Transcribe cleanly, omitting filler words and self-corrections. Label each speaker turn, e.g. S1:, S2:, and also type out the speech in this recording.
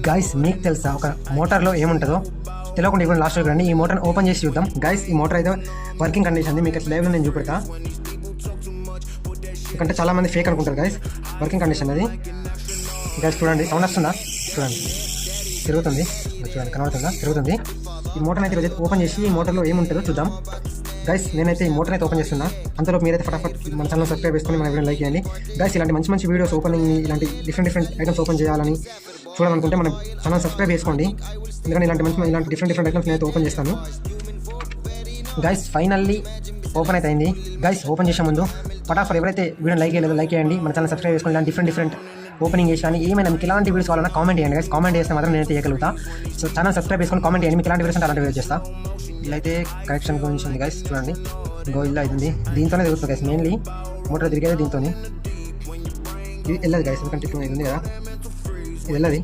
S1: Guys మీకు తెలుసా ఒక మోటార్లో ఏముంటుందో తెలియకుండా ఇప్పుడు లాస్ట్ రండి ఈ మోటార్ని ఓపెన్ చేసి చూద్దాం. గైస్ ఈ మోటార్ అయితే వర్కింగ్ కండిషన్ ఉంది, మీకు లైవ్లో నేను చూపెడతా. ఎందుకంటే చాలా మంది ఫేక్ అనుకుంటారు గైస్. వర్కింగ్ కండిషన్ అది గైస్. చూడండి సౌండ్ వస్తుందా, చూడండి తిరుగుతుంది, చూడండి కనబడుతుందా, తిరుగుతుంది. ఈ మోటార్ అయితే ఈరోజు ఓపెన్ చేసి ఈ మోటార్లో ఏముంటుందో చూద్దాం గైస్. నేనైతే ఈ మోటార్ అయితే ఓపెన్ చేస్తున్నా. అంతలో మీరైతే ఫటాఫట్ మన ఛానల్ సబ్స్క్రైబ్ చేసుకొని మన వీడియో లైక్ చేయండి గైస్. ఇలాంటి మంచి మంచి వీడియోస్ ఓపెనింగ్, ఇలాంటి డిఫరెంట్ ఐటమ్స్ ఓపెన్ చేయాలని చూడాలనుకుంటే మన ఛానల్ సబ్స్క్రైబ్ చేసుకోండి. ఎందుకంటే ఇలాంటి డిఫరెంట్ ఐటమ్స్ నేనైతే ఓపెన్ చేస్తాను గైస్. ఫైనల్లీ ఓపెన్ అయితే అయింది గైస్. ఓపెన్ చేసే ముందు ఫటాఫట్ ఎవరైతే వీడియో లైక్ చేయలేదో లైక్ చేయండి, మన ఛానల్ సబ్స్క్రైబ్ చేసుకోండి. ఇలాంటి డిఫరెంట్ ఓపెనింగ్ చేసి కానీ ఏమైనా మీకు ఇలాంటి వీడియోస్ కావాలన్నా కామెంట్ చేయండి గైస్. కామెంట్ చేస్తే మాత్రం నేనైతే చేయగలుగుతా. సో ఛానల్ సబ్స్క్రైబ్ చేసుకొని కామెంట్ చేయండి, మీకు ఇలాంటి వీడియోస్ అంటే అలాంటి వీడియో చేస్తా. ఇలా అయితే కరెక్షన్ గురించి ఉంది గైస్. చూడండి ఇంకో ఇలా అవుతుంది, దీంతోనే తిరుగుతుంది గైస్. మెయిన్లీ మోటార్ తిరిగేది దీంతో. ఇది వెళ్ళదు గైస్, ఎందుకంటే ఇది ఉంది కదా, ఇది వెళ్ళదు.